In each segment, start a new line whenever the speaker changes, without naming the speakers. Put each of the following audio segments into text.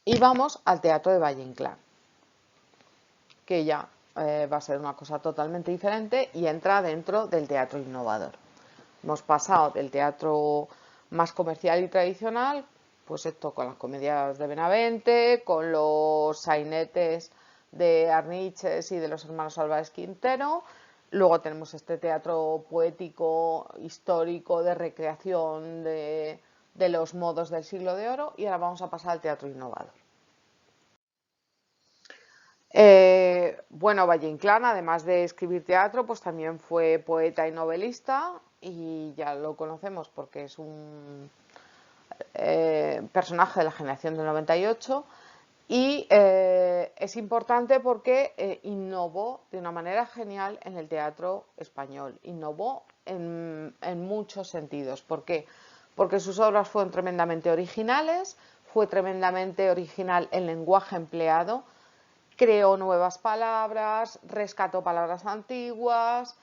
Y vamos al Teatro de Valle Inclán, que ya va a ser una cosa totalmente diferente y entra dentro del teatro innovador. Hemos pasado del teatro más comercial y tradicional, pues esto con las comedias de Benavente, con los sainetes de Arniches y de los hermanos Álvarez Quintero. Luego tenemos este teatro poético, histórico, de recreación de los modos del siglo de oro. Y ahora vamos a pasar al teatro innovador. Bueno, Valle Inclán, además de escribir teatro, pues también fue poeta y novelista, y ya lo conocemos porque es un personaje de la generación del 98, y es importante porque innovó de una manera genial en el teatro español, innovó en muchos sentidos. ¿Por qué? Porque sus obras fueron tremendamente originales, fue tremendamente original el lenguaje empleado, creó nuevas palabras, rescató palabras antiguas,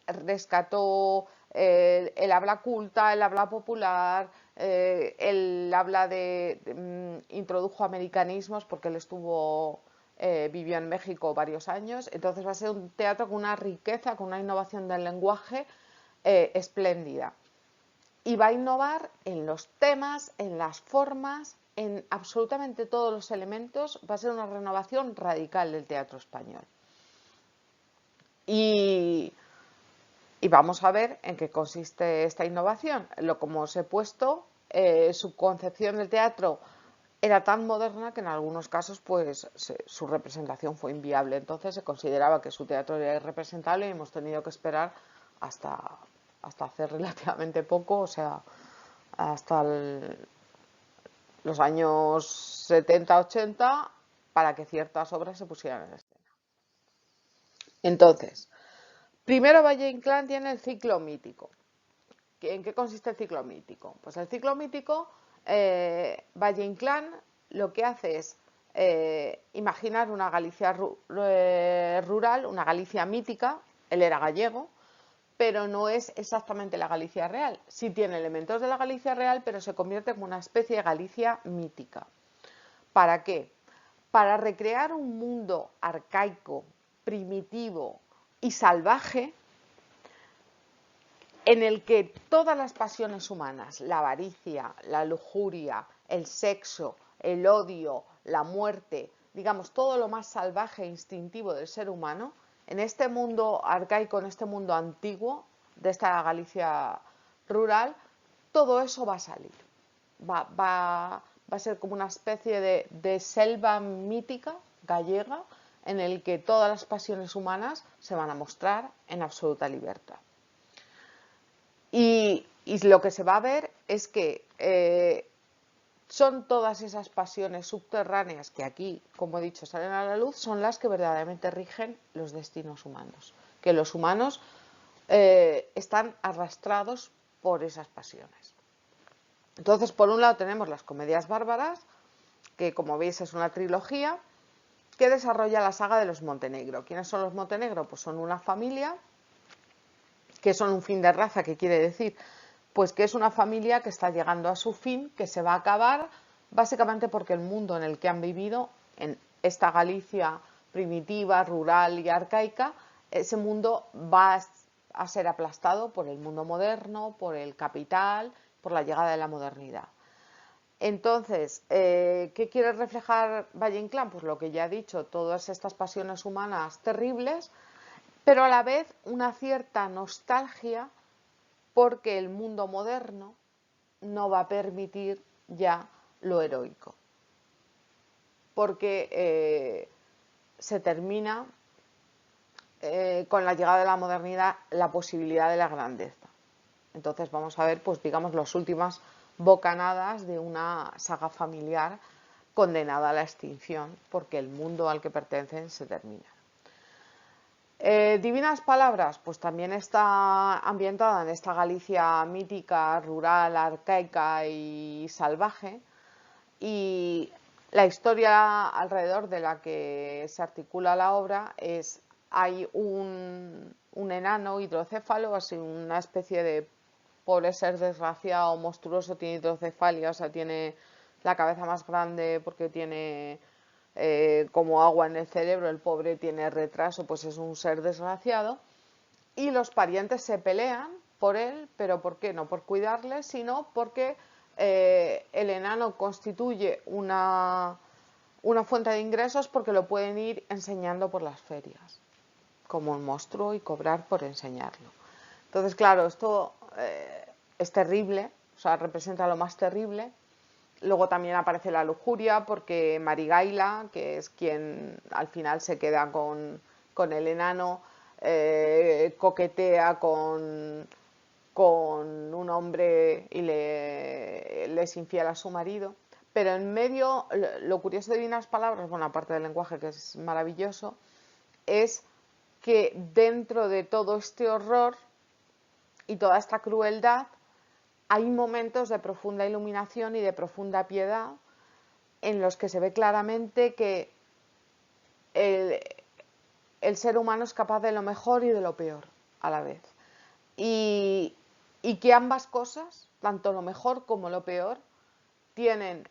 rescató el habla culta, el habla popular, el habla introdujo americanismos porque él vivió en México varios años. Entonces va a ser un teatro con una riqueza, con una innovación del lenguaje espléndida. Y va a innovar en los temas, en las formas, en absolutamente todos los elementos. Va a ser una renovación radical del teatro español. Y vamos a ver en qué consiste esta innovación. Como os he puesto, su concepción del teatro era tan moderna que en algunos casos pues, su representación fue inviable. Entonces se consideraba que su teatro era irrepresentable y hemos tenido que esperar hasta hace relativamente poco, o sea, hasta los años 70-80, para que ciertas obras se pusieran en escena. Entonces, primero Valle Inclán tiene el ciclo mítico. ¿En qué consiste el ciclo mítico? Pues el ciclo mítico, Valle Inclán lo que hace es imaginar una Galicia rural, una Galicia mítica. Él era gallego, pero no es exactamente la Galicia real. Sí tiene elementos de la Galicia real, pero se convierte en una especie de Galicia mítica. ¿Para qué? Para recrear un mundo arcaico, primitivo y salvaje, en el que todas las pasiones humanas, la avaricia, la lujuria, el sexo, el odio, la muerte, digamos, todo lo más salvaje e instintivo del ser humano, en este mundo arcaico, en este mundo antiguo de esta Galicia rural, todo eso va a salir. Va a ser como una especie de selva mítica gallega en el que todas las pasiones humanas se van a mostrar en absoluta libertad. Y lo que se va a ver es que son todas esas pasiones subterráneas que aquí, como he dicho, salen a la luz, son las que verdaderamente rigen los destinos humanos. Que los humanos están arrastrados por esas pasiones. Entonces, por un lado tenemos las comedias bárbaras, que como veis es una trilogía que desarrolla la saga de los Montenegro. ¿Quiénes son los Montenegro? Pues son una familia que son un fin de raza, que quiere decir pues que es una familia que está llegando a su fin, que se va a acabar, básicamente porque el mundo en el que han vivido, en esta Galicia primitiva, rural y arcaica, ese mundo va a ser aplastado por el mundo moderno, por el capital, por la llegada de la modernidad. Entonces, ¿qué quiere reflejar Valle Inclán? Pues lo que ya he dicho, todas estas pasiones humanas terribles, pero a la vez una cierta nostalgia porque el mundo moderno no va a permitir ya lo heroico, porque se termina con la llegada de la modernidad la posibilidad de la grandeza. Entonces vamos a ver, pues digamos, las últimas bocanadas de una saga familiar condenada a la extinción porque el mundo al que pertenecen se termina. Divinas Palabras, pues también está ambientada en esta Galicia mítica, rural, arcaica y salvaje, y la historia alrededor de la que se articula la obra es: hay un enano hidrocéfalo, así una especie de pobre ser desgraciado, monstruoso, tiene hidrocefalia, o sea, tiene la cabeza más grande porque tiene como agua en el cerebro, el pobre tiene retraso, pues es un ser desgraciado. Y los parientes se pelean por él, pero ¿por qué? No por cuidarle, sino porque el enano constituye una fuente de ingresos porque lo pueden ir enseñando por las ferias, como un monstruo, y cobrar por enseñarlo. Entonces, claro, esto es terrible, o sea, representa lo más terrible. Luego también aparece la lujuria porque Marigaila, que es quien al final se queda con el enano, coquetea con un hombre y le es infiel a su marido. Pero en medio, lo curioso de Divinas Palabras, bueno, aparte del lenguaje que es maravilloso, es que dentro de todo este horror y toda esta crueldad hay momentos de profunda iluminación y de profunda piedad en los que se ve claramente que el ser humano es capaz de lo mejor y de lo peor a la vez. Y que ambas cosas, tanto lo mejor como lo peor, tienen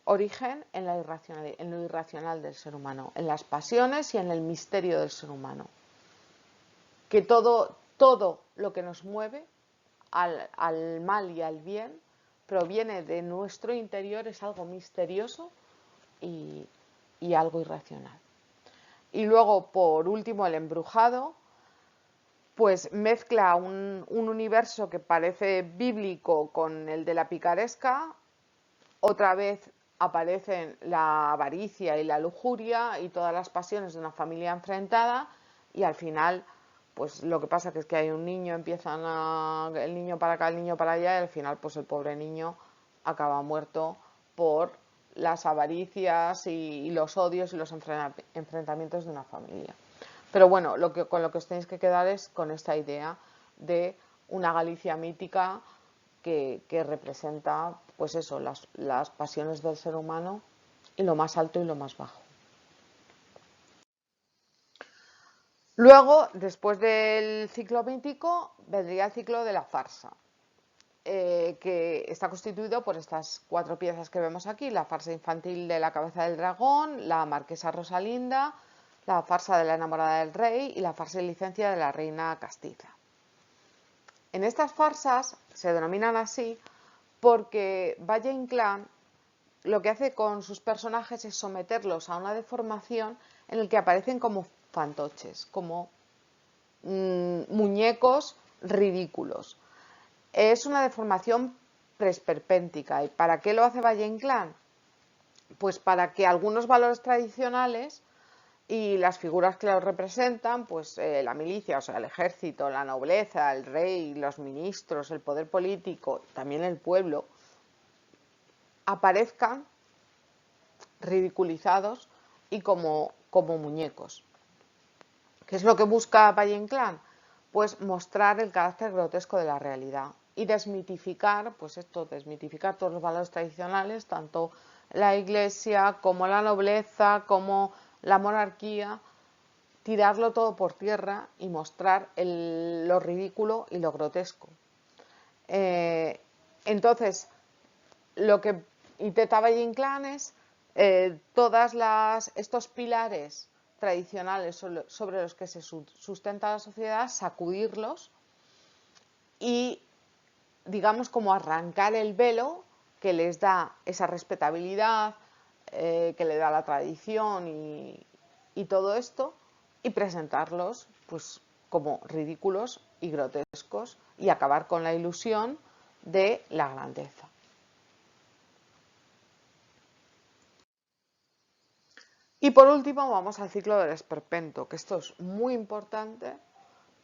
origen en lo irracional del ser humano, en las pasiones y en el misterio del ser humano. Que todo lo que nos mueve al mal y al bien proviene de nuestro interior, es algo misterioso y algo irracional. Y luego, por último, el embrujado, pues mezcla un universo que parece bíblico con el de la picaresca. Otra vez aparecen la avaricia y la lujuria y todas las pasiones de una familia enfrentada, y al final pues lo que pasa que es que hay un niño, el niño para acá, el niño para allá, y al final pues el pobre niño acaba muerto por las avaricias y los odios y los enfrentamientos de una familia. Pero bueno, con lo que os tenéis que quedar es con esta idea de una Galicia mítica que representa, pues eso, las pasiones del ser humano y lo más alto y lo más bajo. Luego, después del ciclo mítico, vendría el ciclo de la farsa, que está constituido por estas 4 piezas que vemos aquí: la farsa infantil de la cabeza del dragón, la marquesa Rosalinda, la farsa de la enamorada del rey y la farsa y licencia de la reina castiza. En estas farsas se denominan así porque Valle Inclán lo que hace con sus personajes es someterlos a una deformación en el que aparecen como fantoches, como muñecos ridículos. Es una deformación presperpéntica. ¿Y para qué lo hace Valle Inclán? Pues para que algunos valores tradicionales y las figuras que los representan, pues la milicia, o sea, el ejército, la nobleza, el rey, los ministros, el poder político, también el pueblo, aparezcan ridiculizados y como muñecos. ¿Qué es lo que busca Valle Inclán? Pues mostrar el carácter grotesco de la realidad y desmitificar, pues desmitificar todos los valores tradicionales, tanto la iglesia como la nobleza, como la monarquía, tirarlo todo por tierra y mostrar lo ridículo y lo grotesco. Entonces, lo que intenta Valle Inclán es estos pilares tradicionales sobre los que se sustenta la sociedad, sacudirlos y, digamos, como arrancar el velo que les da esa respetabilidad, que le da la tradición y todo esto, y presentarlos pues como ridículos y grotescos y acabar con la ilusión de la grandeza. Y por último vamos al ciclo del esperpento, que esto es muy importante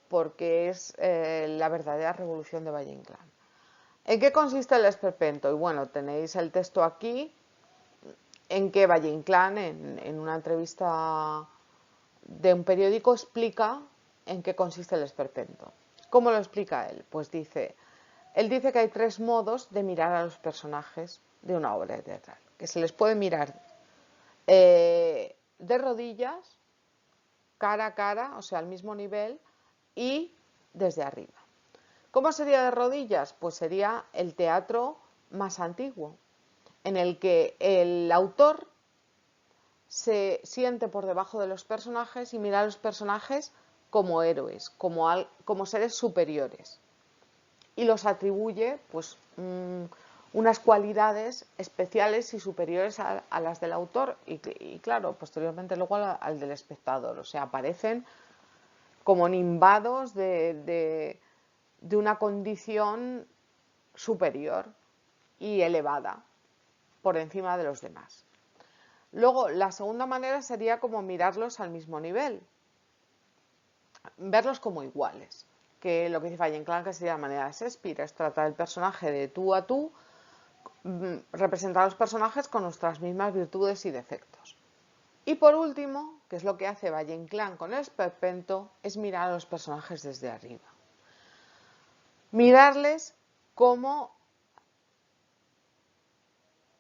porque es la verdadera revolución de Valle Inclán. ¿En qué consiste el esperpento? Y bueno, tenéis el texto aquí, en que Valle Inclán, en una entrevista de un periódico, explica en qué consiste el esperpento. ¿Cómo lo explica él? Pues él dice que hay 3 modos de mirar a los personajes de una obra teatral, que se les puede mirar de rodillas, cara a cara, o sea, al mismo nivel, y desde arriba. ¿Cómo sería de rodillas? Pues sería el teatro más antiguo, en el que el autor se siente por debajo de los personajes y mira a los personajes como héroes, como seres superiores, y los atribuye pues unas cualidades especiales y superiores a las del autor y claro, posteriormente luego al del espectador, o sea, aparecen como nimbados de una condición superior y elevada por encima de los demás. Luego, la segunda manera sería como mirarlos al mismo nivel, verlos como iguales, que lo que dice Valle Inclán que sería la manera de Shakespeare, es tratar el personaje de tú a tú, representar a los personajes con nuestras mismas virtudes y defectos. Y por último, que es lo que hace Valle Inclán con el esperpento, es mirar a los personajes desde arriba. Mirarles como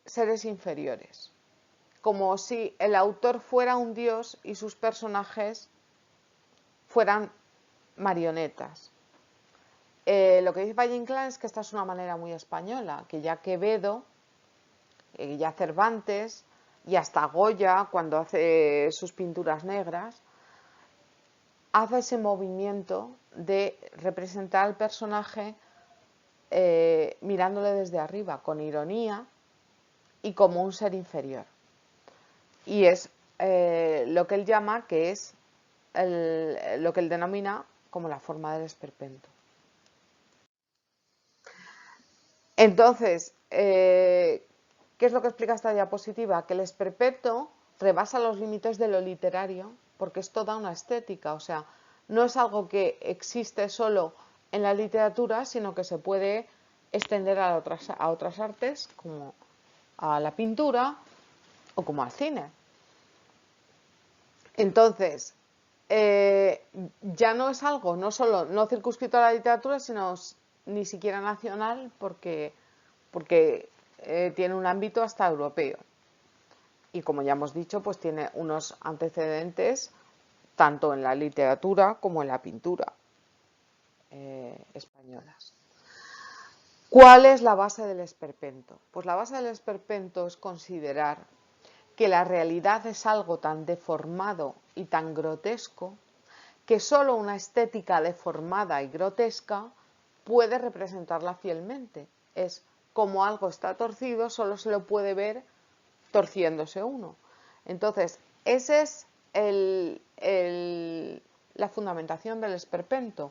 seres inferiores, como si el autor fuera un dios y sus personajes fueran marionetas. Lo que dice Valle Inclán es que esta es una manera muy española, que ya Quevedo, ya Cervantes y hasta Goya, cuando hace sus pinturas negras, hace ese movimiento de representar al personaje mirándole desde arriba, con ironía y como un ser inferior. Y es lo que él llama, que es lo que él denomina como la forma del esperpento. Entonces, ¿qué es lo que explica esta diapositiva? Que el esperpento rebasa los límites de lo literario porque es toda una estética, o sea, no es algo que existe solo en la literatura, sino que se puede extender a otras artes, como a la pintura o como al cine. Entonces, ya no es algo no circunscrito a la literatura, sino ni siquiera nacional, porque tiene un ámbito hasta europeo. Y como ya hemos dicho, pues tiene unos antecedentes tanto en la literatura como en la pintura españolas. ¿Cuál es la base del esperpento? Pues la base del esperpento es considerar que la realidad es algo tan deformado y tan grotesco que solo una estética deformada y grotesca puede representarla fielmente. Es como algo está torcido, solo se lo puede ver torciéndose uno. Entonces, esa es la fundamentación del esperpento.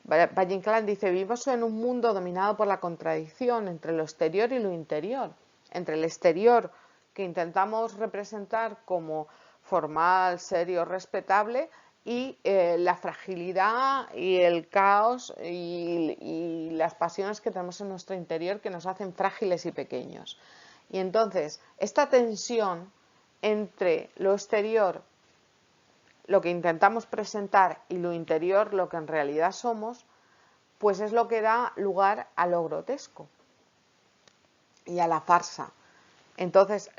Valle Inclán dice, vivimos en un mundo dominado por la contradicción entre lo exterior y lo interior. Entre el exterior, que intentamos representar como formal, serio, respetable, y la fragilidad y el caos y las pasiones que tenemos en nuestro interior que nos hacen frágiles y pequeños. Y entonces, esta tensión entre lo exterior, lo que intentamos presentar, y lo interior, lo que en realidad somos, pues es lo que da lugar a lo grotesco y a la farsa. Entonces,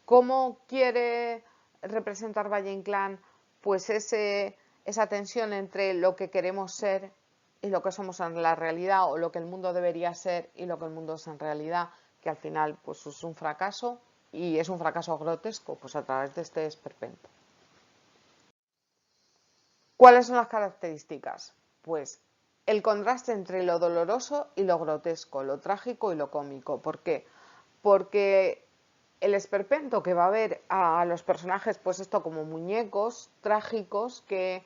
¿cómo quiere representar Valle Inclán pues esa tensión entre lo que queremos ser y lo que somos en la realidad, o lo que el mundo debería ser y lo que el mundo es en realidad, que al final pues es un fracaso, y es un fracaso grotesco, pues a través de este esperpento? ¿Cuáles son las características? Pues el contraste entre lo doloroso y lo grotesco, lo trágico y lo cómico. ¿Por qué? Porque el esperpento, que va a ver a los personajes, pues esto, como muñecos trágicos que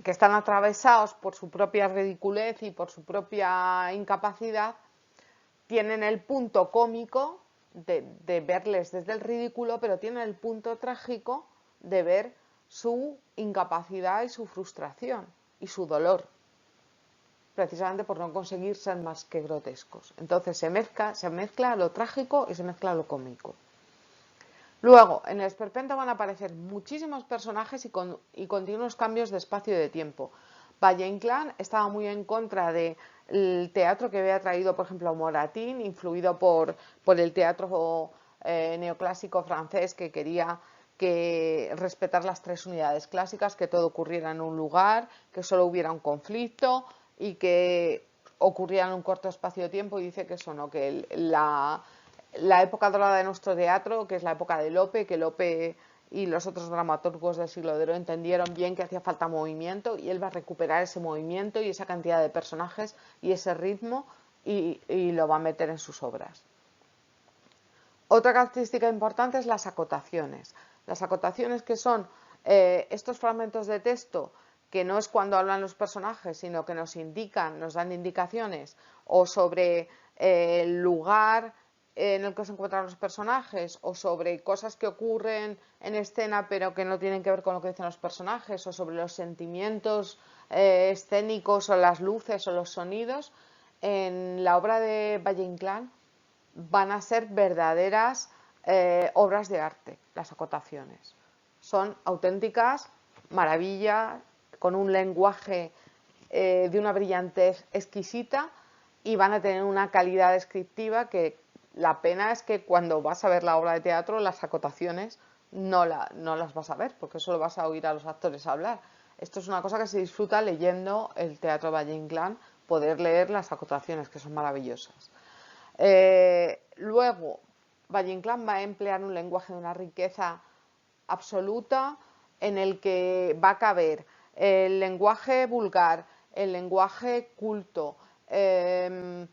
están atravesados por su propia ridiculez y por su propia incapacidad, tienen el punto cómico de verles desde el ridículo, pero tienen el punto trágico de ver su incapacidad y su frustración y su dolor, precisamente por no conseguir ser más que grotescos. Entonces se mezcla lo trágico y se mezcla lo cómico. Luego, en el esperpento van a aparecer muchísimos personajes y continuos cambios de espacio y de tiempo. Valle Inclán estaba muy en contra del teatro que había traído, por ejemplo, Moratín, influido por el teatro neoclásico francés, que quería respetar las tres unidades clásicas, que todo ocurriera en un lugar, que solo hubiera un conflicto y que ocurría en un corto espacio de tiempo, y dice que eso no, que la época dorada de nuestro teatro, que es la época de Lope, que Lope y los otros dramaturgos del siglo de oro entendieron bien que hacía falta movimiento, y él va a recuperar ese movimiento y esa cantidad de personajes y ese ritmo y lo va a meter en sus obras. Otra característica importante es las acotaciones. Las acotaciones, que son estos fragmentos de texto que no es cuando hablan los personajes, sino que nos indican, nos dan indicaciones o sobre el lugar en el que se encuentran los personajes, o sobre cosas que ocurren en escena pero que no tienen que ver con lo que dicen los personajes, o sobre los sentimientos escénicos o las luces o los sonidos. En la obra de Valle-Inclán van a ser verdaderas obras de arte, las acotaciones. Son auténticas maravillas, con un lenguaje de una brillantez exquisita, y van a tener una calidad descriptiva que la pena es que cuando vas a ver la obra de teatro, las acotaciones no las vas a ver, porque solo vas a oír a los actores hablar. Esto es una cosa que se disfruta leyendo el Teatro Valle-Inclán, poder leer las acotaciones, que son maravillosas. Luego, Valle-Inclán va a emplear un lenguaje de una riqueza absoluta, en el que va a caber el lenguaje vulgar, el lenguaje culto, de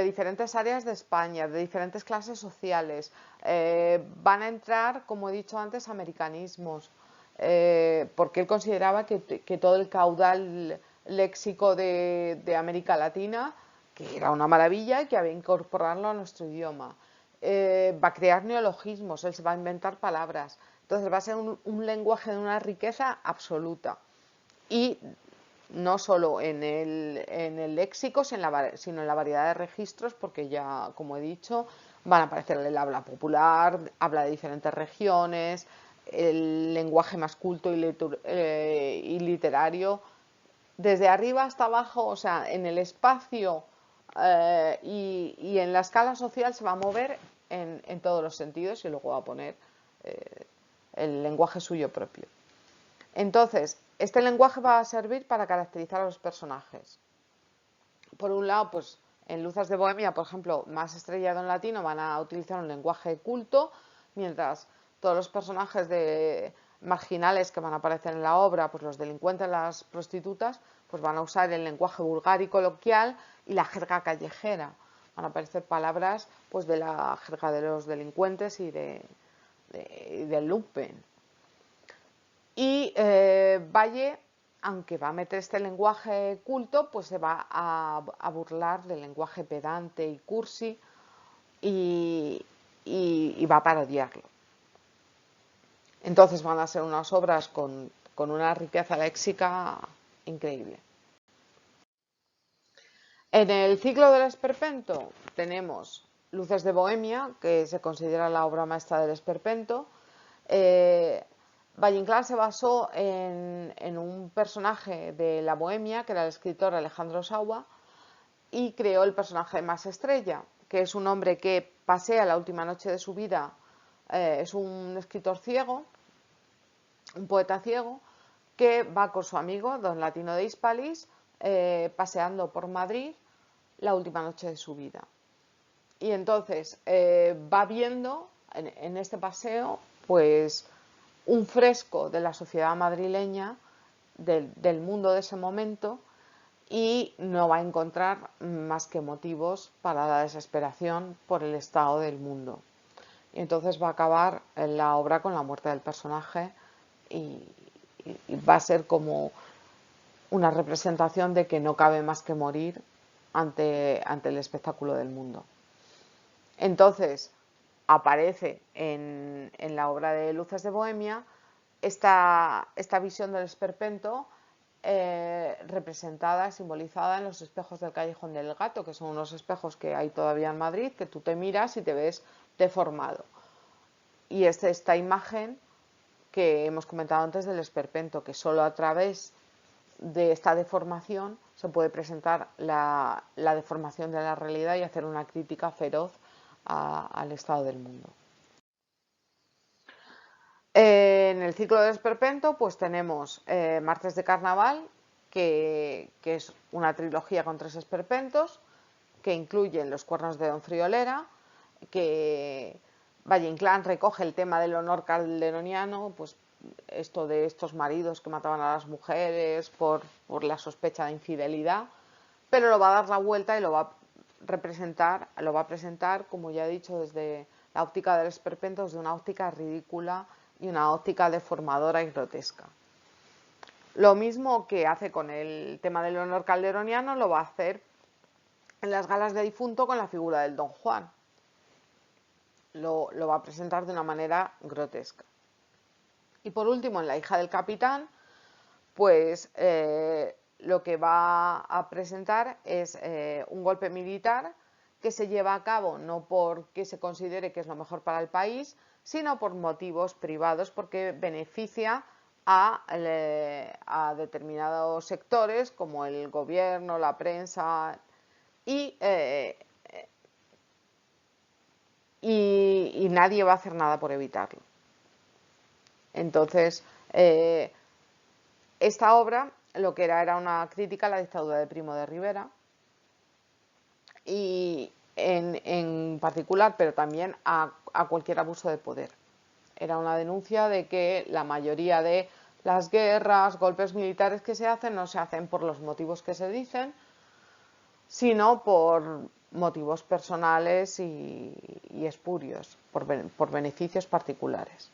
diferentes áreas de España, de diferentes clases sociales. Van a entrar, como he dicho antes, americanismos, porque él consideraba que todo el caudal léxico de América Latina, que era una maravilla y que había que incorporarlo a nuestro idioma. Va a crear neologismos, él se va a inventar palabras. Entonces va a ser un lenguaje de una riqueza absoluta. Y no solo en el léxico, sino en la variedad de registros, porque ya, como he dicho, van a aparecer el habla popular, habla de diferentes regiones, el lenguaje más culto y literario, desde arriba hasta abajo, o sea, en el espacio y en la escala social se va a mover en todos los sentidos, y luego va a poner el lenguaje suyo propio. Entonces, este lenguaje va a servir para caracterizar a los personajes. Por un lado, pues en Luces de Bohemia, por ejemplo, más estrellado en latino, van a utilizar un lenguaje culto, mientras todos los personajes marginales que van a aparecer en la obra, pues los delincuentes, las prostitutas, pues van a usar el lenguaje vulgar y coloquial y la jerga callejera. Van a aparecer palabras pues de la jerga de los delincuentes y del lumpen. Y Valle, aunque va a meter este lenguaje culto, pues se va a burlar del lenguaje pedante y cursi, y va a parodiarlo. Entonces van a ser unas obras con una riqueza léxica increíble. En el ciclo del Esperpento tenemos Luces de Bohemia, que se considera la obra maestra del Esperpento. Valle-Inclán se basó en un personaje de la Bohemia, que era el escritor Alejandro Saua, y creó el personaje más estrella, que es un hombre que pasea la última noche de su vida. Es un escritor ciego, un poeta ciego, que va con su amigo, don Latino de Hispalis, paseando por Madrid la última noche de su vida. Y entonces va viendo en este paseo pues un fresco de la sociedad madrileña, del mundo de ese momento, y no va a encontrar más que motivos para la desesperación por el estado del mundo. Y entonces va a acabar la obra con la muerte del personaje, y va a ser como una representación de que no cabe más que morir ante el espectáculo del mundo. Entonces aparece en la obra de Luces de Bohemia esta visión del esperpento, representada, simbolizada en los espejos del Callejón del Gato, que son unos espejos que hay todavía en Madrid, que tú te miras y te ves deformado. Y es esta imagen que hemos comentado antes del esperpento, que solo a través de esta deformación se puede presentar la deformación de la realidad y hacer una crítica feroz al estado del mundo. En el ciclo del esperpento pues tenemos Martes de Carnaval, que es una trilogía con 3 esperpentos, que incluyen Los cuernos de Don Friolera, que Valle Inclán recoge el tema del honor calderoniano, pues esto de estos maridos que mataban a las mujeres por la sospecha de infidelidad, pero lo va a dar la vuelta y lo va a presentar, como ya he dicho, desde la óptica del esperpento, desde una óptica ridícula y una óptica deformadora y grotesca. Lo mismo que hace con el tema del honor calderoniano, lo va a hacer en las galas de difunto con la figura del Don Juan. Lo va a presentar de una manera grotesca. Y por último, en La hija del capitán, pues lo que va a presentar es un golpe militar que se lleva a cabo no porque se considere que es lo mejor para el país, sino por motivos privados, porque beneficia a determinados sectores como el gobierno, la prensa y nadie va a hacer nada por evitarlo. Entonces, esta obra lo que era una crítica a la dictadura de Primo de Rivera y en particular, pero también a cualquier abuso de poder. Era una denuncia de que la mayoría de las guerras, golpes militares que se hacen, no se hacen por los motivos que se dicen, sino por motivos personales y espurios, por beneficios particulares.